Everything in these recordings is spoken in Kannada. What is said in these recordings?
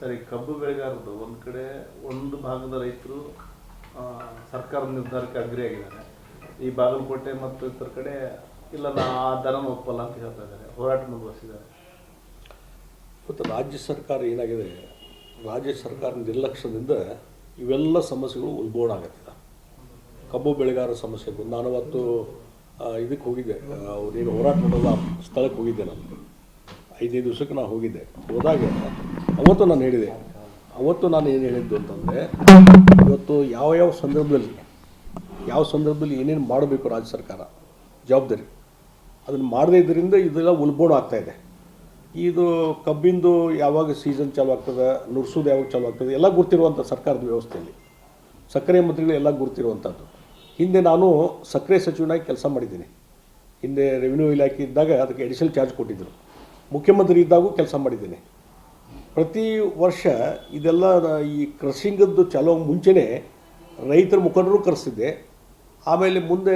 ಸರಿ, ಕಬ್ಬು ಬೆಳೆಗಾರರು ಒಂದು ಕಡೆ ಒಂದು ಭಾಗದ ರೈತರು ಸರ್ಕಾರದ ನಿರ್ಧಾರಕ್ಕೆ ಅಗ್ರಿ ಆಗಿದ್ದಾರೆ. ಈ ಬಾಗಲಕೋಟೆ ಮತ್ತು ಇತರ ಕಡೆ ಇಲ್ಲ, ಆ ದರನ ಒಪ್ಪಲ್ಲ ಅಂತ ಹೇಳ್ತಾ ಇದ್ದಾರೆ, ಹೋರಾಟ ಮುಂದುವರಿಸಿದ್ದಾರೆ. ಮತ್ತು ರಾಜ್ಯ ಸರ್ಕಾರ ಏನಾಗಿದೆ, ರಾಜ್ಯ ಸರ್ಕಾರ ನಿರ್ಲಕ್ಷ್ಯದಿಂದ ಇವೆಲ್ಲ ಸಮಸ್ಯೆಗಳು ಉಲ್ಬೋಣ ಆಗುತ್ತಿದೆ. ಕಬ್ಬು ಬೆಳೆಗಾರರ ಸಮಸ್ಯೆಗೂ ನಾನು ಅವತ್ತು ಇದಕ್ಕೆ ಹೋಗಿದ್ದೆ, ಅವ್ರೇನು ಹೋರಾಟ ಮಾಡೋದು ಸ್ಥಳಕ್ಕೆ ಹೋಗಿದ್ದೆ. ನಾನು 5 ದಿವಸಕ್ಕೆ ನಾನು ಹೋಗಿದ್ದೆ. ಹೋದಾಗ ಅವತ್ತು ನಾನು ಹೇಳಿದೆ, ಏನು ಹೇಳಿದ್ದು ಅಂತಂದರೆ, ಇವತ್ತು ಯಾವ ಸಂದರ್ಭದಲ್ಲಿ ಏನೇನು ಮಾಡಬೇಕು ರಾಜ್ಯ ಸರ್ಕಾರ ಜವಾಬ್ದಾರಿ ಅದನ್ನು ಮಾಡದೇ ಇದರಿಂದ ಇದೆಲ್ಲ ಉಲ್ಬೋಣ ಆಗ್ತಾಯಿದೆ. ಇದು ಕಬ್ಬಿಂದು ಯಾವಾಗ ಸೀಸನ್ ಚಾಲು ಆಗ್ತದೆ, ನುರ್ಸೋದು ಯಾವಾಗ ಚಾಲು ಆಗ್ತದೆ ಎಲ್ಲ ಗುರ್ತಿರುವಂಥ ಸರ್ಕಾರದ ವ್ಯವಸ್ಥೆಯಲ್ಲಿ ಸಕ್ಕರೆ ಮಂತ್ರಿಗಳು ಎಲ್ಲ ಗುರ್ತಿರುವಂಥದ್ದು. ಹಿಂದೆ ನಾನು ಸಕ್ಕರೆ ಸಚಿವನಾಗಿ ಕೆಲಸ ಮಾಡಿದ್ದೀನಿ. ಹಿಂದೆ ರೆವಿನ್ಯೂ ಇಲಾಖೆ ಇದ್ದಾಗ ಅದಕ್ಕೆ ಅಡಿಷನಲ್ ಚಾರ್ಜ್ ಕೊಟ್ಟಿದ್ದರು. ಮುಖ್ಯಮಂತ್ರಿ ಇದ್ದಾಗೂ ಕೆಲಸ ಮಾಡಿದ್ದೀನಿ. ಪ್ರತಿ ವರ್ಷ ಇದೆಲ್ಲ ಈ ಕ್ರಷಿಂಗದ್ದು ಚಾಲೋ ಮುಂಚೆನೇ ರೈತರ ಮುಖಂಡರು ಕರೆಸಿದ್ದೆ, ಆಮೇಲೆ ಮುಂದೆ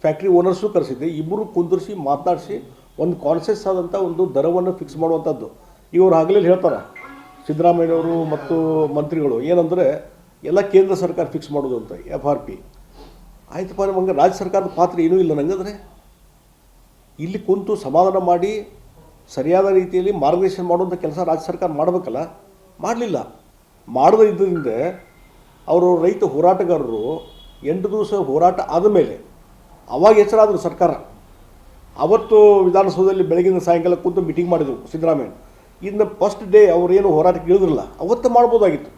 ಫ್ಯಾಕ್ಟ್ರಿ ಓನರ್ಸು ಕರೆಸಿದ್ದೆ. ಇಬ್ಬರು ಕುಂದಿರಿಸಿ ಮಾತನಾಡಿಸಿ ಒಂದು ಕಾನ್ಸೆಸ್ ಆದಂಥ ಒಂದು ದರವನ್ನು ಫಿಕ್ಸ್ ಮಾಡುವಂಥದ್ದು. ಇವರು ಆಗಲೇ ಹೇಳ್ತಾರೆ ಸಿದ್ದರಾಮಯ್ಯನವರು ಮತ್ತು ಮಂತ್ರಿಗಳು ಏನಂದರೆ ಎಲ್ಲ ಕೇಂದ್ರ ಸರ್ಕಾರ ಫಿಕ್ಸ್ ಮಾಡೋದು ಅಂತ FRP. ಆಯ್ತಪ್ಪ, ನಮಗೆ ರಾಜ್ಯ ಸರ್ಕಾರದ ಪಾತ್ರ ಏನೂ ಇಲ್ಲ. ನಂಗಂದರೆ ಇಲ್ಲಿ ಕುಂತು ಸಮಾಧಾನ ಮಾಡಿ ಸರಿಯಾದ ರೀತಿಯಲ್ಲಿ ಮಾರ್ಗದರ್ಶನ ಮಾಡುವಂಥ ಕೆಲಸ ರಾಜ್ಯ ಸರ್ಕಾರ ಮಾಡಬೇಕಲ್ಲ, ಮಾಡಲಿಲ್ಲ. ಮಾಡದೇ ಇದ್ದರಿಂದ ಅವರು ರೈತ ಹೋರಾಟಗಾರರು 8 ದಿವಸ ಹೋರಾಟ ಆದಮೇಲೆ ಅವಾಗ ಹೆಸರಾದರು ಸರ್ಕಾರ. ಅವತ್ತು ವಿಧಾನಸೌಧದಲ್ಲಿ ಬೆಳಗಿನ ಸಾಯಂಕಾಲ ಕೂತು ಮೀಟಿಂಗ್ ಮಾಡಿದರು ಸಿದ್ದರಾಮಯ್ಯ. ಇನ್ನು ಫಸ್ಟ್ ಡೇ ಅವರೇನು ಹೋರಾಟಕ್ಕೆ ಇಳಿದ್ರಲ್ಲ ಅವತ್ತು ಮಾಡ್ಬೋದಾಗಿತ್ತು,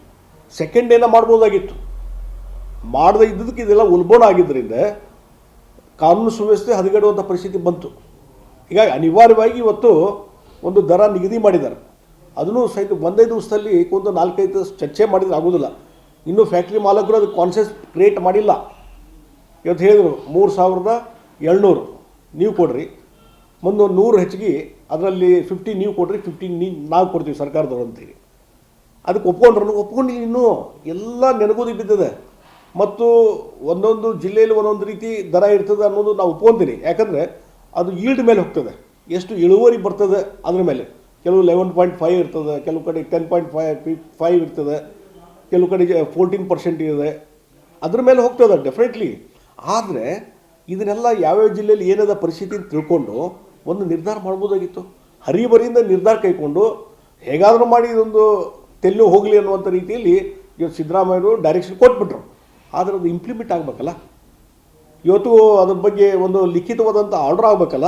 ಸೆಕೆಂಡ್ ಡೇನ ಮಾಡ್ಬೋದಾಗಿತ್ತು. ಮಾಡದೇ ಇದ್ದದಕ್ಕೆ ಇದೆಲ್ಲ ಉಲ್ಬೋಣ ಆಗಿದ್ದರಿಂದ ಕಾನೂನು ಸುವ್ಯವಸ್ಥೆ ಹದಗೆಡುವಂಥ ಪರಿಸ್ಥಿತಿ ಬಂತು. ಹೀಗಾಗಿ ಅನಿವಾರ್ಯವಾಗಿ ಇವತ್ತು ಒಂದು ದರ ನಿಗದಿ ಮಾಡಿದ್ದಾರೆ. ಅದನ್ನು ಸಹಿತ 1 ದಿವಸದಲ್ಲಿ ಒಂದು 4-5 ದಿವಸ ಚರ್ಚೆ ಮಾಡಿದ್ರೆ ಆಗೋದಿಲ್ಲ. ಇನ್ನೂ ಫ್ಯಾಕ್ಟ್ರಿ ಮಾಲಕರು ಅದಕ್ಕೆ ಕಾನ್ಸೆಪ್ಟ್ ಕ್ರಿಯೇಟ್ ಮಾಡಿಲ್ಲ. ಇವತ್ತು ಹೇಳಿದರು 3700 ನೀವು ಕೊಡ್ರಿ, ಮುಂದೆ 100 ಹೆಚ್ಚಿಗೆ ಅದರಲ್ಲಿ 50 ನೀವು ಕೊಡ್ರಿ, 50 ನಾವು ಕೊಡ್ತೀವಿ ಸರ್ಕಾರದವ್ರು ಅಂತೇಳಿ. ಅದಕ್ಕೆ ಒಪ್ಕೊಂಡಿಲ್ಲ. ಇನ್ನೂ ಎಲ್ಲ ನೆನಗೋದಿ ಬಿದ್ದಿದೆ. ಮತ್ತು ಒಂದೊಂದು ಜಿಲ್ಲೆಯಲ್ಲಿ ಒಂದೊಂದು ರೀತಿ ದರ ಇರ್ತದೆ ಅನ್ನೋದು ನಾವು ಒಪ್ಕೊತೀನಿ. ಯಾಕಂದರೆ ಅದು ಈಲ್ಡ್ ಮೇಲೆ ಹೋಗ್ತದೆ, ಎಷ್ಟು ಇಳುವರಿ ಬರ್ತದೆ ಅದ್ರ ಮೇಲೆ. ಕೆಲವು 11.5 ಇರ್ತದೆ, ಕೆಲವು ಕಡೆ 10.5 ಇರ್ತದೆ, ಕೆಲವು ಕಡೆ 14% ಇದೆ. ಅದ್ರ ಮೇಲೆ ಹೋಗ್ತದೆ ಡೆಫಿನೆಟ್ಲಿ. ಆದರೆ ಇದನ್ನೆಲ್ಲ ಯಾವ್ಯಾವ ಜಿಲ್ಲೆಯಲ್ಲಿ ಏನದ ಪರಿಸ್ಥಿತಿ ಅಂತ ತಿಳ್ಕೊಂಡು ಒಂದು ನಿರ್ಧಾರ ಮಾಡ್ಬೋದಾಗಿತ್ತು. ಹರಿಬರಿಯಿಂದ ನಿರ್ಧಾರ ಕೈಗೊಂಡು ಹೇಗಾದರೂ ಮಾಡಿ ಇದೊಂದು ತೆಲ್ಲು ಹೋಗಲಿ ಅನ್ನುವಂಥ ರೀತಿಯಲ್ಲಿ ಇವತ್ತು ಸಿದ್ದರಾಮಯ್ಯರು ಡೈರೆಕ್ಷನ್ ಕೊಟ್ಬಿಟ್ರು. ಆದರೆ ಅದು ಇಂಪ್ಲಿಮೆಂಟ್ ಆಗಬೇಕಲ್ಲ. ಇವತ್ತು ಅದ್ರ ಬಗ್ಗೆ ಒಂದು ಲಿಖಿತವಾದಂಥ ಆರ್ಡರ್ ಆಗಬೇಕಲ್ಲ,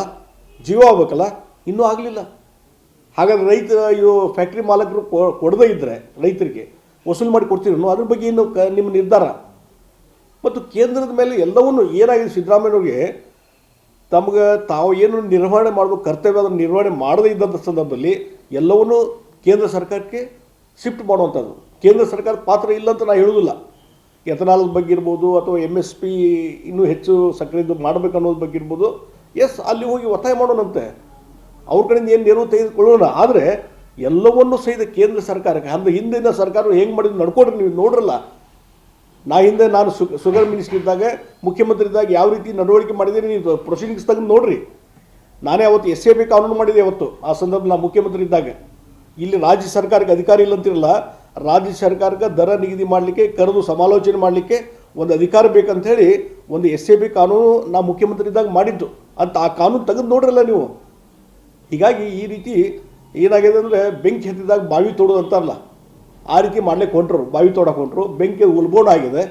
ಜೀವ ಆಗಬೇಕಲ್ಲ, ಇನ್ನೂ ಆಗಲಿಲ್ಲ. ಹಾಗಾದರೆ ಇವು ಫ್ಯಾಕ್ಟ್ರಿ ಮಾಲಕರು ಕೊಡದೇ ಇದ್ದರೆ ರೈತರಿಗೆ ವಸೂಲು ಮಾಡಿ ಕೊಡ್ತೀರನ್ನು ಅದ್ರ ಬಗ್ಗೆ ಏನು ನಿಮ್ಮ ನಿರ್ಧಾರ? ಮತ್ತು ಕೇಂದ್ರದ ಮೇಲೆ ಎಲ್ಲವನ್ನೂ ಏನಾಗಿದೆ ಸಿದ್ದರಾಮಯ್ಯವ್ರಿಗೆ ತಾವು ಏನು ನಿರ್ವಹಣೆ ಮಾಡಬೇಕು ಕರ್ತವ್ಯ ಅದನ್ನು ನಿರ್ವಹಣೆ ಮಾಡದೇ ಇದ್ದಂಥ ಸಂದರ್ಭದಲ್ಲಿ ಎಲ್ಲವನ್ನೂ ಕೇಂದ್ರ ಸರ್ಕಾರಕ್ಕೆ ಶಿಫ್ಟ್ ಮಾಡುವಂಥದ್ದು. ಕೇಂದ್ರ ಸರ್ಕಾರದ ಪಾತ್ರ ಇಲ್ಲ ಅಂತ ನಾನು ಹೇಳೋದಿಲ್ಲ. ಎಥನಾಲ್ ಬಗ್ಗೆ ಇರ್ಬೋದು ಅಥವಾ MSP ಇನ್ನೂ ಹೆಚ್ಚು ಸಕ್ಕರೆದು ಮಾಡಬೇಕು ಅನ್ನೋದ್ರ ಬಗ್ಗೆ ಇರ್ಬೋದು. ಎಸ್, ಅಲ್ಲಿ ಹೋಗಿ ಒತ್ತಾಯ ಮಾಡೋಣಂತೆ, ಅವ್ರ ಕಡೆಯಿಂದ ಏನು ನೆರವು ತೆಗೆದುಕೊಳ್ಳೋಣ. ಆದರೆ ಎಲ್ಲವನ್ನೂ ಸಹಿತ ಕೇಂದ್ರ ಸರ್ಕಾರಕ್ಕೆ ಅಂದರೆ ಹಿಂದಿನ ಸರ್ಕಾರ ಹೆಂಗೆ ಮಾಡಿದ್ರು ನಡ್ಕೊಡ್ರಿ. ನೀವು ನೋಡ್ರಲ್ಲ, ನಾನು ಶುಗರ್ ಮಿನಿಸ್ಟರ್ ಇದ್ದಾಗ ಮುಖ್ಯಮಂತ್ರಿ ಇದ್ದಾಗ ಯಾವ ರೀತಿ ನಡವಳಿಕೆ ಮಾಡಿದ್ದೀನಿ ನೀವು ಪ್ರೊಸೀಡಿಂಗ್ಸ್ ತೆಗೆದು ನೋಡ್ರಿ. ನಾನೇ ಅವತ್ತು SAB ಕಾನೂನು ಮಾಡಿದೆ ಅವತ್ತು, ಆ ಸಂದರ್ಭದಲ್ಲಿ ನಾನು ಮುಖ್ಯಮಂತ್ರಿ ಇದ್ದಾಗ. ಇಲ್ಲಿ ರಾಜ್ಯ ಸರ್ಕಾರಕ್ಕೆ ಅಧಿಕಾರ ಇಲ್ಲ ಅಂತಿರಲ್ಲ, ರಾಜ್ಯ ಸರ್ಕಾರಕ್ಕೆ ದರ ನಿಗದಿ ಮಾಡಲಿಕ್ಕೆ ಕರೆದು ಸಮಾಲೋಚನೆ ಮಾಡಲಿಕ್ಕೆ ಒಂದು ಅಧಿಕಾರ ಬೇಕಂಥೇಳಿ ಒಂದು SAB ಕಾನೂನು ನಾವು ಮುಖ್ಯಮಂತ್ರಿ ಇದ್ದಾಗ ಮಾಡಿದ್ದು ಅಂತ. ಆ ಕಾನೂನು ತೆಗೆದು ನೋಡ್ರಲ್ಲ ನೀವು. ಹೀಗಾಗಿ ಈ ರೀತಿ ಏನಾಗಿದೆ ಅಂದರೆ ಬೆಂಕಿ ಹತ್ತಿದಾಗ ಬಾವಿ ತೋಡೋದು ಅಂತಾರಲ್ಲ, ಆ ರೀತಿ ಮಾಡ್ಲಿಕ್ಕೆ ಹೊಂಟ್ರು. ಬಾವಿ ತೋಡಕ್ಕೆ ಹೊಂಟ್ರು, ಬೆಂಕಿ ಉಲ್ಬೋಣ ಆಗಿದೆ.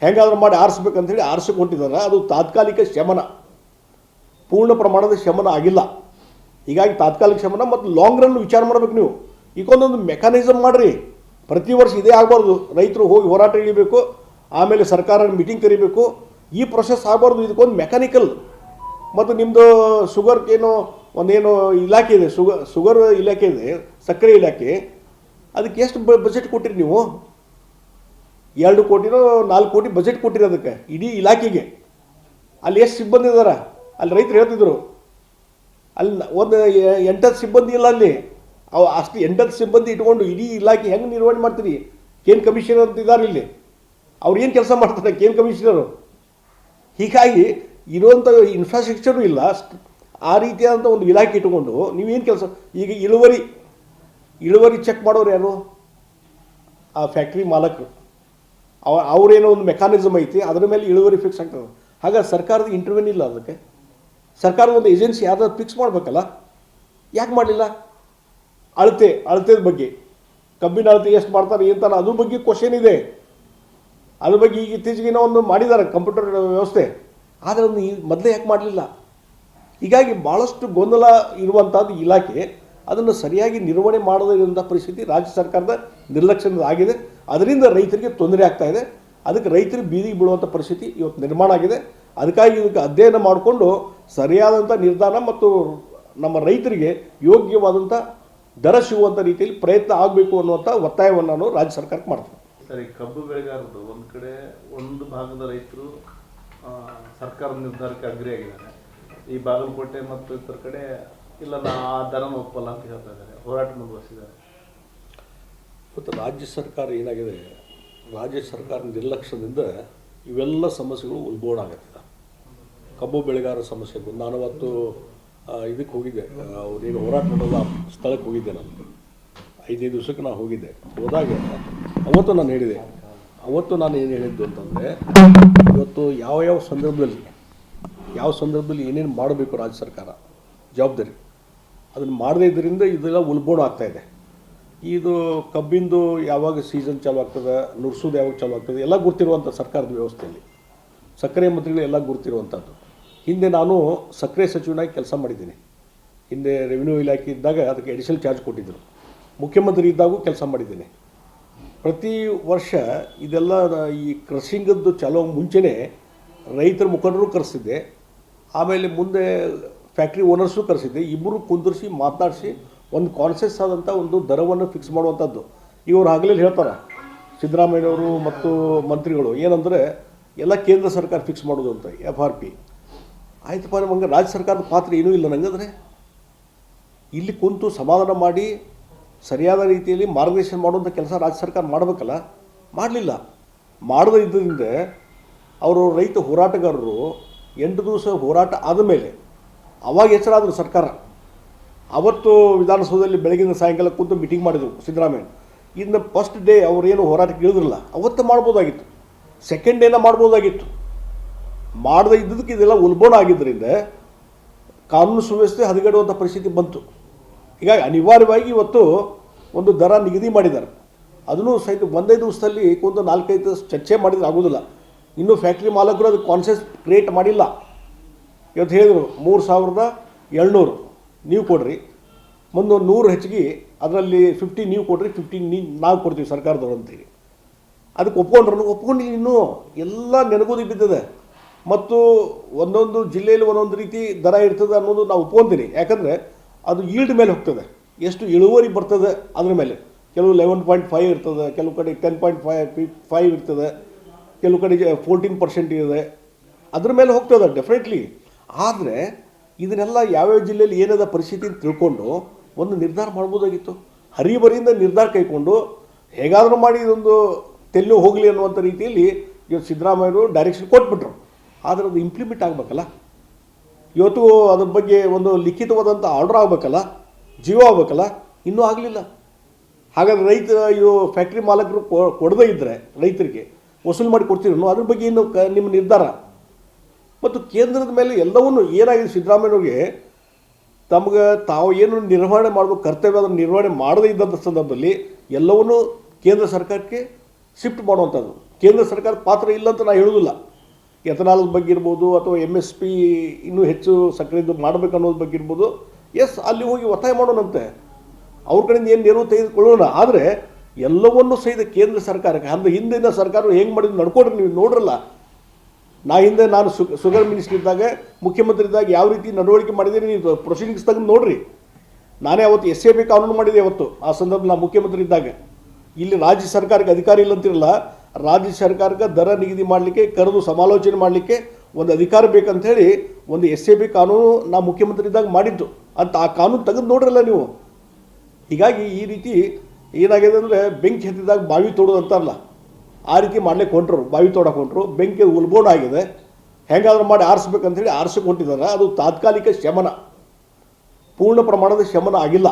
ಹೆಂಗಾದ್ರೂ ಮಾಡಿ ಆರಿಸ್ಬೇಕಂತೇಳಿ ಆರಿಸಕ್ಕೆ ಹೊಂಟಿದ್ದಾರೆ. ಅದು ತಾತ್ಕಾಲಿಕ ಶಮನ, ಪೂರ್ಣ ಪ್ರಮಾಣದ ಶಮನ ಆಗಿಲ್ಲ. ಹೀಗಾಗಿ ತಾತ್ಕಾಲಿಕ ಶಮನ ಮತ್ತು ಲಾಂಗ್ ರನ್ ವಿಚಾರ ಮಾಡಬೇಕು ನೀವು. ಈಗೊಂದೊಂದು ಮೆಕ್ಯಾನಿಸಮ್ ಮಾಡಿರಿ. ಪ್ರತಿ ವರ್ಷ ಇದೇ ಆಗಬಾರ್ದು. ರೈತರು ಹೋಗಿ ಹೋರಾಟ ಇಳಿಬೇಕು, ಆಮೇಲೆ ಸರ್ಕಾರ ಮೀಟಿಂಗ್ ಕರಿಬೇಕು. ಈ ಪ್ರೊಸೆಸ್ ಆಗಬಾರ್ದು. ಇದಕ್ಕೊಂದು ಮೆಕ್ಯಾನಿಕಲ್. ಮತ್ತು ನಿಮ್ಮದು ಶುಗರ್ಗೇನೋ ಒಂದೇನೋ ಇಲಾಖೆ ಇದೆ, ಶುಗರ್ ಇಲಾಖೆ ಇದೆ, ಸಕ್ಕರೆ ಇಲಾಖೆ. ಅದಕ್ಕೆ ಎಷ್ಟು ಬಜೆಟ್ ಕೊಟ್ಟಿರಿ ನೀವು? 2 ಕೋಟಿನೋ 4 ಕೋಟಿ ಬಜೆಟ್ ಕೊಟ್ಟಿರಿ ಅದಕ್ಕೆ, ಇಡೀ ಇಲಾಖೆಗೆ. ಅಲ್ಲಿ ಎಷ್ಟು ಸಿಬ್ಬಂದಿ ಇದ್ದಾರೆ? ಅಲ್ಲಿ ರೈತರು ಹೇಳ್ತಿದ್ರು ಅಲ್ಲಿ ಒಂದು 8 ಸಿಬ್ಬಂದಿ ಇಲ್ಲ ಅಲ್ಲಿ. ಅಷ್ಟು 8 ಸಿಬ್ಬಂದಿ ಇಟ್ಕೊಂಡು ಇಡೀ ಇಲಾಖೆ ಹೆಂಗೆ ನಿರ್ವಹಣೆ ಮಾಡ್ತೀರಿ? ಕೇನ್ ಕಮಿಷನರ್ ಅಂತಿದ್ದಾರೆ ಇಲ್ಲಿ, ಅವ್ರು ಏನು ಕೆಲಸ ಮಾಡ್ತಾರೆ ಕೇನ್ ಕಮಿಷನರು? ಹೀಗಾಗಿ ಇರುವಂಥ ಇನ್ಫ್ರಾಸ್ಟ್ರಕ್ಚರು ಇಲ್ಲ. ಆ ರೀತಿಯಾದಂಥ ಒಂದು ಇಲಾಖೆ ಇಟ್ಕೊಂಡು ನೀವೇನು ಕೆಲಸ? ಈಗ ಇಳುವರಿ ಚೆಕ್ ಮಾಡೋರು ಯಾರು? ಆ ಫ್ಯಾಕ್ಟ್ರಿ ಮಾಲಕರು ಅವರೇನೋ ಒಂದು ಮೆಕ್ಯಾನಿಸಮ್ ಐತಿ, ಅದರ ಮೇಲೆ ಇಳುವರಿ ಫಿಕ್ಸ್ ಆಗ್ತದೆ. ಹಾಗಾಗಿ ಸರ್ಕಾರದ ಇಂಟರ್ವ್ಯೂನ್ ಇಲ್ಲ. ಅದಕ್ಕೆ ಸರ್ಕಾರದ ಒಂದು ಏಜೆನ್ಸಿ ಯಾವ್ದಾದ್ರು ಫಿಕ್ಸ್ ಮಾಡಬೇಕಲ್ಲ, ಯಾಕೆ ಮಾಡಲಿಲ್ಲ? ಅಳತೆ ಬಗ್ಗೆ, ಕಬ್ಬಿನ ಅಳತೆ ಎಷ್ಟು ಮಾಡ್ತಾರೆ ಅಂತಾನೆ ಅದ್ರ ಬಗ್ಗೆ ಕ್ವಶನ್ ಇದೆ. ಅದ್ರ ಬಗ್ಗೆ ಈಗ ಇತ್ತೀಚೆಗೆ ಒಂದು ಮಾಡಿದ್ದಾರೆ ಕಂಪ್ಯೂಟರ್ ವ್ಯವಸ್ಥೆ, ಆದರೆ ಅದನ್ನು ಮೊದಲೇ ಯಾಕೆ ಮಾಡಲಿಲ್ಲ? ಹೀಗಾಗಿ ಭಾಳಷ್ಟು ಗೊಂದಲ ಇರುವಂಥದ್ದು ಇಲಾಖೆ ಅದನ್ನು ಸರಿಯಾಗಿ ನಿರ್ವಹಣೆ ಮಾಡೋದ್ರಿಂದ ಪರಿಸ್ಥಿತಿ ರಾಜ್ಯ ಸರ್ಕಾರದ ನಿರ್ಲಕ್ಷ್ಯದಿಂದ ಆಗಿದೆ. ಅದರಿಂದ ರೈತರಿಗೆ ತೊಂದರೆ ಆಗ್ತಾ ಇದೆ. ಅದಕ್ಕೆ ರೈತರಿಗೆ ಬೀದಿಗೆ ಬೀಳುವಂಥ ಪರಿಸ್ಥಿತಿ ಇವತ್ತು ನಿರ್ಮಾಣ ಆಗಿದೆ. ಅದಕ್ಕಾಗಿ ಇದಕ್ಕೆ ಅಧ್ಯಯನ ಮಾಡಿಕೊಂಡು ಸರಿಯಾದಂಥ ನಿರ್ಧಾರ ಮತ್ತು ನಮ್ಮ ರೈತರಿಗೆ ಯೋಗ್ಯವಾದಂಥ ದರ ಸಿಗುವಂಥ ರೀತಿಯಲ್ಲಿ ಪ್ರಯತ್ನ ಆಗಬೇಕು ಅನ್ನುವಂಥ ಒತ್ತಾಯವನ್ನು ನಾನು ರಾಜ್ಯ ಸರ್ಕಾರಕ್ಕೆ ಮಾಡ್ತೀನಿ. ಸರಿ, ಕಬ್ಬು ಬೆಳೆಗಾರರು ಒಂದು ಕಡೆ ಒಂದು ಭಾಗದ ರೈತರು ಸರ್ಕಾರದ ನಿರ್ಧಾರಕ್ಕೆ ಆಗಿದ್ದಾರೆ. ಈ ಬಾಗಲಕೋಟೆ ಮತ್ತು ಇತರ ಕಡೆ ಇಲ್ಲ, ಆ ದರನ ಒಪ್ಪಲ್ಲ ಅಂತ ಹೇಳ್ತಾ ಇದ್ದಾರೆ, ಹೋರಾಟ ಮುಂದುವರಿಸಿದ್ದಾರೆ. ಇವತ್ತು ರಾಜ್ಯ ಸರ್ಕಾರ ಏನಾಗಿದೆ, ರಾಜ್ಯ ಸರ್ಕಾರ ನಿರ್ಲಕ್ಷ್ಯದಿಂದ ಇವೆಲ್ಲ ಸಮಸ್ಯೆಗಳು ಉಲ್ಬಣ ಆಗುತ್ತೆ. ಕಬ್ಬು ಬೆಳೆಗಾರರ ಸಮಸ್ಯೆಗಳು ನಾನು ಅವತ್ತು ಇದಕ್ಕೆ ಹೋಗಿದ್ದೆ, ಅವ್ರೇನು ಹೋರಾಟ ಮಾಡೋದು ಆ ಸ್ಥಳಕ್ಕೆ ಹೋಗಿದ್ದೆ. ನಾನು 5 ದಿವಸಕ್ಕೆ ನಾನು ಹೋಗಿದ್ದೆ. ಹೋದಾಗ ಅವತ್ತು ನಾನು ಹೇಳಿದೆ, ಏನು ಹೇಳಿದ್ದು ಅಂತಂದರೆ, ಇವತ್ತು ಯಾವ ಸಂದರ್ಭದಲ್ಲಿ ಏನೇನು ಮಾಡಬೇಕು ರಾಜ್ಯ ಸರ್ಕಾರ ಜವಾಬ್ದಾರಿ ಅದನ್ನು ಮಾಡದೇ ಇದರಿಂದ ಇದೆಲ್ಲ ಉಲ್ಬಣ ಆಗ್ತಾಯಿದೆ. ಇದು ಕಬ್ಬಿಂದು ಯಾವಾಗ ಸೀಸನ್ ಚಾಲು ಆಗ್ತದೆ, ನುರ್ಸೋದು ಯಾವಾಗ ಚಾಲು ಆಗ್ತದೆ ಎಲ್ಲ ಗೊತ್ತಿರುವಂಥ ಸರ್ಕಾರದ ವ್ಯವಸ್ಥೆಯಲ್ಲಿ ಸಕ್ಕರೆ ಮಂತ್ರಿಗಳು ಎಲ್ಲ ಗುರುತಿರುವಂಥದ್ದು. ಹಿಂದೆ ನಾನು ಸಕ್ಕರೆ ಸಚಿವನಾಗಿ ಕೆಲಸ ಮಾಡಿದ್ದೀನಿ. ಹಿಂದೆ ರೆವಿನ್ಯೂ ಇಲಾಖೆ ಇದ್ದಾಗ ಅದಕ್ಕೆ ಅಡಿಷನಲ್ ಚಾರ್ಜ್ ಕೊಟ್ಟಿದ್ದರು. ಮುಖ್ಯಮಂತ್ರಿ ಇದ್ದಾಗೂ ಕೆಲಸ ಮಾಡಿದ್ದೀನಿ. ಪ್ರತಿ ವರ್ಷ ಇದೆಲ್ಲ ಈ ಕ್ರಷಿಂಗದ್ದು ಚಾಲೋ ಮುಂಚೆನೇ ರೈತರ ಮುಖಂಡರು ಕರೆಸಿದ್ದೆ, ಆಮೇಲೆ ಮುಂದೆ ಫ್ಯಾಕ್ಟ್ರಿ ಓನರ್ಸು ಕರೆಸಿದ್ದೆ. ಇಬ್ಬರು ಕುಂದಿರಿಸಿ ಮಾತನಾಡಿಸಿ ಒಂದು ಕಾನ್ಸೆಸ್ ಆದಂಥ ಒಂದು ದರವನ್ನು ಫಿಕ್ಸ್ ಮಾಡುವಂಥದ್ದು. ಇವರು ಹಗಲೇ ಹೇಳ್ತಾರೆ ಸಿದ್ದರಾಮಯ್ಯನವರು ಮತ್ತು ಮಂತ್ರಿಗಳು ಏನಂದರೆ ಎಲ್ಲ ಕೇಂದ್ರ ಸರ್ಕಾರ ಫಿಕ್ಸ್ ಮಾಡೋದು ಅಂತ FRP. ಆಯ್ತಪ್ಪ, ನಮಗೆ ರಾಜ್ಯ ಸರ್ಕಾರದ ಪಾತ್ರ ಏನೂ ಇಲ್ಲ. ನಂಗಂದರೆ ಇಲ್ಲಿ ಕುಂತು ಸಮಾಧಾನ ಮಾಡಿ ಸರಿಯಾದ ರೀತಿಯಲ್ಲಿ ಮಾರ್ಗದರ್ಶನ ಮಾಡುವಂಥ ಕೆಲಸ ರಾಜ್ಯ ಸರ್ಕಾರ ಮಾಡಬೇಕಲ್ಲ, ಮಾಡಲಿಲ್ಲ. ಮಾಡದೇ ಇದ್ದರಿಂದ ಅವರು ರೈತ ಹೋರಾಟಗಾರರು 8 ದಿವಸ ಹೋರಾಟ ಆದಮೇಲೆ ಅವಾಗ ಎಚ್ಚರಾದರು ಸರ್ಕಾರ. ಅವತ್ತು ವಿಧಾನಸೌಧದಲ್ಲಿ ಬೆಳಗಿನ ಸಾಯಂಕಾಲ ಕೂತು ಮೀಟಿಂಗ್ ಮಾಡಿದರು ಸಿದ್ದರಾಮಯ್ಯ. ಇನ್ನು ಫಸ್ಟ್ ಡೇ ಅವರೇನು ಹೋರಾಟಕ್ಕೆ ಇಳಿದ್ರಲ್ಲ ಅವತ್ತು ಮಾಡ್ಬೋದಾಗಿತ್ತು, ಸೆಕೆಂಡ್ ಡೇನ ಮಾಡ್ಬೋದಾಗಿತ್ತು. ಮಾಡದೇ ಇದ್ದದಕ್ಕೆ ಇದೆಲ್ಲ ಉಲ್ಬಣ ಆಗಿದ್ದರಿಂದ ಕಾನೂನು ಸುವ್ಯವಸ್ಥೆ ಹದಗೆಡುವಂಥ ಪರಿಸ್ಥಿತಿ ಬಂತು. ಹೀಗಾಗಿ ಅನಿವಾರ್ಯವಾಗಿ ಇವತ್ತು ಒಂದು ದರ ನಿಗದಿ ಮಾಡಿದ್ದಾರೆ. ಅದನ್ನು ಸಹಿತ 1 ದಿವಸದಲ್ಲಿ ಒಂದು 4-5 ದಿವಸ ಚರ್ಚೆ ಮಾಡಿದ್ರೆ ಆಗೋದಿಲ್ಲ. ಇನ್ನೂ ಫ್ಯಾಕ್ಟ್ರಿ ಮಾಲಕರು ಅದು ಕಾನ್ಸೆಪ್ಟ್ ಕ್ರಿಯೇಟ್ ಮಾಡಿಲ್ಲ. ಇವತ್ತು ಹೇಳಿದರು 3700 ನೀವು ಕೊಡ್ರಿ, ಮುಂದೆ 100 ಹೆಚ್ಚಿಗೆ ಅದರಲ್ಲಿ 50 ನೀವು ಕೊಡ್ರಿ, 50 ನಾವು ಕೊಡ್ತೀವಿ ಸರ್ಕಾರದವ್ರು ಅಂತೇಳಿ. ಅದಕ್ಕೆ ಒಪ್ಕೊಂಡಿಲ್ಲ. ಇನ್ನೂ ಎಲ್ಲ ನೆನಗೋದಿ ಬಿದ್ದಿದೆ. ಮತ್ತು ಒಂದೊಂದು ಜಿಲ್ಲೆಯಲ್ಲಿ ಒಂದೊಂದು ರೀತಿ ದರ ಇರ್ತದೆ ಅನ್ನೋದು ನಾವು ಒಪ್ಕೊಂತೀನಿ. ಯಾಕಂದರೆ ಅದು ಈಲ್ಡ್ ಮೇಲೆ ಹೋಗ್ತದೆ, ಎಷ್ಟು ಇಳುವರಿ ಬರ್ತದೆ ಅದ್ರ ಮೇಲೆ. ಕೆಲವು 11.5 ಇರ್ತದೆ, ಕೆಲವು ಕಡೆ 10.5 ಇರ್ತದೆ, ಕೆಲವು ಕಡೆ 14% ಇದೆ. ಅದ್ರ ಮೇಲೆ ಹೋಗ್ತದೆ ಡೆಫಿನೆಟ್ಲಿ. ಆದರೆ ಇದನ್ನೆಲ್ಲ ಯಾವ್ಯಾವ ಜಿಲ್ಲೆಯಲ್ಲಿ ಏನದ ಪರಿಸ್ಥಿತಿ ಅಂತ ತಿಳ್ಕೊಂಡು ಒಂದು ನಿರ್ಧಾರ ಮಾಡ್ಬೋದಾಗಿತ್ತು. ಹರಿಬರಿಯಿಂದ ನಿರ್ಧಾರ ಕೈಗೊಂಡು ಹೇಗಾದರೂ ಮಾಡಿ ಇದೊಂದು ತೆಲ್ಲು ಹೋಗಲಿ ಅನ್ನುವಂಥ ರೀತಿಯಲ್ಲಿ ಇವತ್ತು ಸಿದ್ದರಾಮಯ್ಯರು ಡೈರೆಕ್ಷನ್ ಕೊಟ್ಬಿಟ್ರು. ಆದರೆ ಅದು ಇಂಪ್ಲಿಮೆಂಟ್ ಆಗಬೇಕಲ್ಲ. ಇವತ್ತು ಅದ್ರ ಬಗ್ಗೆ ಒಂದು ಲಿಖಿತವಾದಂಥ ಆರ್ಡರ್ ಆಗಬೇಕಲ್ಲ, ಜೀವ ಆಗಬೇಕಲ್ಲ, ಇನ್ನೂ ಆಗಲಿಲ್ಲ. ಹಾಗಾದರೆ ಇದು ಫ್ಯಾಕ್ಟ್ರಿ ಮಾಲಕರು ಕೊಡದೇ ಇದ್ದರೆ ರೈತರಿಗೆ ವಸೂಲು ಮಾಡಿ ಕೊಡ್ತೀರಿ, ಅದ್ರ ಬಗ್ಗೆ ಇನ್ನು ನಿಮ್ಮ ನಿರ್ಧಾರ. ಮತ್ತು ಕೇಂದ್ರದ ಮೇಲೆ ಎಲ್ಲವನ್ನೂ ಏನಾಗಿದೆ ಸಿದ್ದರಾಮಯ್ಯವ್ರಿಗೆ ತಮಗೆ ತಾವು ಏನು ನಿರ್ವಹಣೆ ಮಾಡಬೇಕು ಕರ್ತವ್ಯ ಅದನ್ನು ನಿರ್ವಹಣೆ ಮಾಡದೇ ಇದ್ದಂಥ ಸಂದರ್ಭದಲ್ಲಿ ಎಲ್ಲವನ್ನೂ ಕೇಂದ್ರ ಸರ್ಕಾರಕ್ಕೆ ಶಿಫ್ಟ್ ಮಾಡುವಂಥದ್ದು. ಕೇಂದ್ರ ಸರ್ಕಾರದ ಪಾತ್ರ ಇಲ್ಲ ಅಂತ ನಾನು ಹೇಳೋದಿಲ್ಲ. ಎಥನಾಲ್ ಬಗ್ಗೆ ಇರ್ಬೋದು ಅಥವಾ MSP ಇನ್ನೂ ಹೆಚ್ಚು ಸಕ್ಕರೆದು ಮಾಡಬೇಕು ಅನ್ನೋದ್ರ ಬಗ್ಗೆ ಇರ್ಬೋದು. ಎಸ್, ಅಲ್ಲಿ ಹೋಗಿ ಒತ್ತಾಯ ಮಾಡೋಣಂತೆ, ಅವ್ರ ಕಡೆಯಿಂದ ಏನು ನೆರವು ತೆಗೆದುಕೊಳ್ಳೋಣ. ಆದರೆ ಎಲ್ಲವನ್ನೂ ಸಹಿತ ಕೇಂದ್ರ ಸರ್ಕಾರಕ್ಕೆ ಹಿಂದಿನ ಸರ್ಕಾರ ಹೆಂಗೆ ಮಾಡಿದ್ರು ನಡ್ಕೊಡ್ರಿ. ನೀವು ನೋಡ್ರಲ್ಲ, ನಾನು ಶುಗರ್ ಮಿನಿಸ್ಟರ್ ಇದ್ದಾಗ ಮುಖ್ಯಮಂತ್ರಿ ಇದ್ದಾಗ ಯಾವ ರೀತಿ ನಡವಳಿಕೆ ಮಾಡಿದ್ದೀನಿ ನೀವು ಪ್ರೊಸೀಡಿಂಗ್ಸ್ ತೆಗೆದು ನೋಡ್ರಿ. ನಾನೇ ಅವತ್ತು SAB ಕಾನೂನು ಮಾಡಿದೆ ಅವತ್ತು ಆ ಸಂದರ್ಭ ನಾನು ಮುಖ್ಯಮಂತ್ರಿ ಇದ್ದಾಗ. ಇಲ್ಲಿ ರಾಜ್ಯ ಸರ್ಕಾರಕ್ಕೆ ಅಧಿಕಾರ ಇಲ್ಲ ಅಂತಿರಲ್ಲ, ರಾಜ್ಯ ಸರ್ಕಾರಕ್ಕೆ ದರ ನಿಗದಿ ಮಾಡಲಿಕ್ಕೆ ಕರೆದು ಸಮಾಲೋಚನೆ ಮಾಡಲಿಕ್ಕೆ ಒಂದು ಅಧಿಕಾರ ಬೇಕಂಥೇಳಿ ಒಂದು SAB ಕಾನೂನು ನಾವು ಮುಖ್ಯಮಂತ್ರಿ ಇದ್ದಾಗ ಮಾಡಿದ್ದು ಅಂತ ಆ ಕಾನೂನು ತೆಗೆದು ನೋಡ್ರಲ್ಲ ನೀವು. ಹೀಗಾಗಿ ಈ ರೀತಿ ಏನಾಗಿದೆ ಅಂದರೆ ಬೆಂಕಿ ಹತ್ತಿದಾಗ ಬಾವಿ ತೋಡೋದು ಅಂತಾರಲ್ಲ, ಆ ರೀತಿ ಮಾಡ್ಲಿಕ್ಕೆ ಹೊಂಟ್ರು, ಬಾವಿ ತೋಡಕ್ಕೆ ಹೊಂಟ್ರು. ಬೆಂಕಿ ಉಲ್ಬೋಣ ಆಗಿದೆ, ಹೆಂಗಾದ್ರೂ ಮಾಡಿ ಆರಿಸ್ಬೇಕಂತೇಳಿ ಆರಿಸಕ್ಕೆ ಹೊಂಟಿದ್ದಾರೆ. ಅದು ತಾತ್ಕಾಲಿಕ ಶಮನ, ಪೂರ್ಣ ಪ್ರಮಾಣದ ಶಮನ ಆಗಿಲ್ಲ.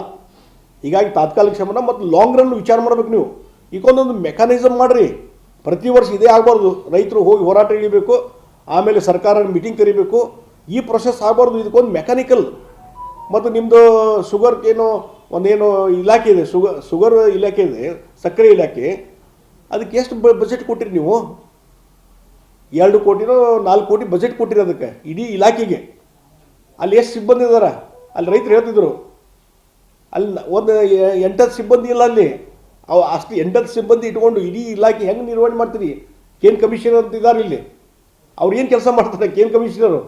ಹೀಗಾಗಿ ತಾತ್ಕಾಲಿಕ ಶಮನ ಮತ್ತು ಲಾಂಗ್ ರನ್ ವಿಚಾರ ಮಾಡಬೇಕು ನೀವು. ಈಗೊಂದೊಂದು ಮೆಕ್ಯಾನಿಸಮ್ ಮಾಡಿರಿ. ಪ್ರತಿ ವರ್ಷ ಇದೇ ಆಗಬಾರ್ದು. ರೈತರು ಹೋಗಿ ಹೋರಾಟ ಇಳಿಬೇಕು, ಆಮೇಲೆ ಸರ್ಕಾರ ಮೀಟಿಂಗ್ ಕರಿಬೇಕು. ಈ ಪ್ರೊಸೆಸ್ ಆಗಬಾರ್ದು. ಇದಕ್ಕೊಂದು ಮೆಕ್ಯಾನಿಕಲ್. ಮತ್ತು ನಿಮ್ಮದು ಶುಗರ್ಗೇನೋ ಒಂದೇನೋ ಇಲಾಖೆ ಇದೆ, ಶುಗರ್ ಇಲಾಖೆ ಇದೆ, ಸಕ್ಕರೆ ಇಲಾಖೆ. ಅದಕ್ಕೆ ಎಷ್ಟು ಬಜೆಟ್ ಕೊಟ್ಟಿರಿ ನೀವು? 2 ಕೋಟಿನೋ 4 ಕೋಟಿ ಬಜೆಟ್ ಕೊಟ್ಟಿರಿ ಅದಕ್ಕೆ, ಇಡೀ ಇಲಾಖೆಗೆ. ಅಲ್ಲಿ ಎಷ್ಟು ಸಿಬ್ಬಂದಿ ಇದ್ದಾರೆ? ಅಲ್ಲಿ ರೈತರು ಹೇಳ್ತಿದ್ರು ಅಲ್ಲಿ ಒಂದು 8 ಸಿಬ್ಬಂದಿ ಇಲ್ಲ ಅಲ್ಲಿ. ಅವು ಅಷ್ಟು 8 ಸಿಬ್ಬಂದಿ ಇಟ್ಕೊಂಡು ಇಡೀ ಇಲಾಖೆ ಹೆಂಗೆ ನಿರ್ವಹಣೆ ಮಾಡ್ತೀರಿ? ಕೇನ್ ಕಮಿಷನರ್ ಅಂತ ಇದ್ದಾರೆ ಇಲ್ಲಿ, ಅವ್ರು ಏನು ಕೆಲಸ ಮಾಡ್ತಾರೆ ಕೇನ್ ಕಮಿಷನರು?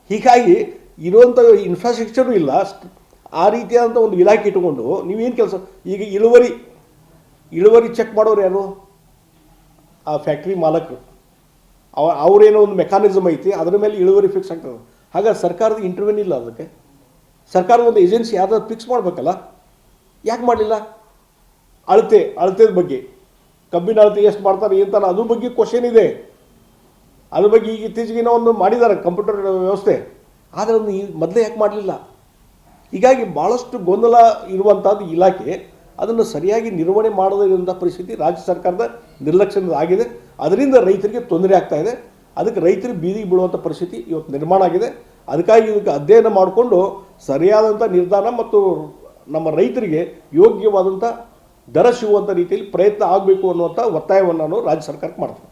ಹೀಗಾಗಿ ಇರುವಂಥ ಇನ್ಫ್ರಾಸ್ಟ್ರಕ್ಚರು ಇಲ್ಲ. ಆ ರೀತಿಯಾದಂಥ ಒಂದು ಇಲಾಖೆ ಇಟ್ಕೊಂಡು ನೀವೇನು ಕೆಲಸ? ಈಗ ಇಳುವರಿ ಚೆಕ್ ಮಾಡೋರು ಯಾರು? ಆ ಫ್ಯಾಕ್ಟ್ರಿ ಮಾಲಕರು. ಅವರೇನೋ ಒಂದು ಮೆಕ್ಯಾನಿಸಮ್ ಐತಿ, ಅದರ ಮೇಲೆ ಇಳುವರಿ ಫಿಕ್ಸ್ ಆಗ್ತದೆ. ಹಾಗಾಗಿ ಸರ್ಕಾರದ ಇಂಟರ್ವ್ಯೂನ್ ಇಲ್ಲ. ಅದಕ್ಕೆ ಸರ್ಕಾರದ ಒಂದು ಏಜೆನ್ಸಿ ಯಾವ್ದಾದ್ರು ಫಿಕ್ಸ್ ಮಾಡಬೇಕಲ್ಲ. ಯಾಕೆ ಮಾಡಲಿಲ್ಲ? ಅಳತೆದ ಬಗ್ಗೆ, ಕಬ್ಬಿನ ಅಳತೆ ಎಷ್ಟು ಮಾಡ್ತಾರೆ ಅಂತ ಅದ್ರ ಬಗ್ಗೆ ಕ್ವಶನ್ ಇದೆ. ಅದ್ರ ಬಗ್ಗೆ ಈಗ ಇತ್ತೀಚೆಗೆ ಒಂದು ಮಾಡಿದ್ದಾರೆ ಕಂಪ್ಯೂಟರ್ ವ್ಯವಸ್ಥೆ, ಆದರೆ ಅದನ್ನು ಮೊದಲೇ ಯಾಕೆ ಮಾಡಲಿಲ್ಲ? ಹೀಗಾಗಿ ಭಾಳಷ್ಟು ಗೊಂದಲ ಇರುವಂಥದ್ದು ಇಲಾಖೆ. ಅದನ್ನು ಸರಿಯಾಗಿ ನಿರ್ವಹಣೆ ಮಾಡದಿರುವಂಥ ಪರಿಸ್ಥಿತಿ ರಾಜ್ಯ ಸರ್ಕಾರದ ನಿರ್ಲಕ್ಷ್ಯದ ಆಗಿದೆ. ಅದರಿಂದ ರೈತರಿಗೆ ತೊಂದರೆ ಆಗ್ತಾ ಇದೆ. ಅದಕ್ಕೆ ರೈತರಿಗೆ ಬೀದಿಗೆ ಬೀಳುವಂಥ ಪರಿಸ್ಥಿತಿ ಇವತ್ತು ನಿರ್ಮಾಣ ಆಗಿದೆ. ಅದಕ್ಕಾಗಿ ಇದಕ್ಕೆ ಅಧ್ಯಯನ ಮಾಡಿಕೊಂಡು ಸರಿಯಾದಂಥ ನಿರ್ಧಾರ ಮತ್ತು ನಮ್ಮ ರೈತರಿಗೆ ಯೋಗ್ಯವಾದಂಥ ದರ ಸಿಗುವಂಥ ರೀತಿಯಲ್ಲಿ ಪ್ರಯತ್ನ ಆಗಬೇಕು ಅನ್ನುವಂಥ ಒತ್ತಾಯವನ್ನು ನಾನು ರಾಜ್ಯ ಸರ್ಕಾರಕ್ಕೆ ಮಾಡ್ತೀನಿ.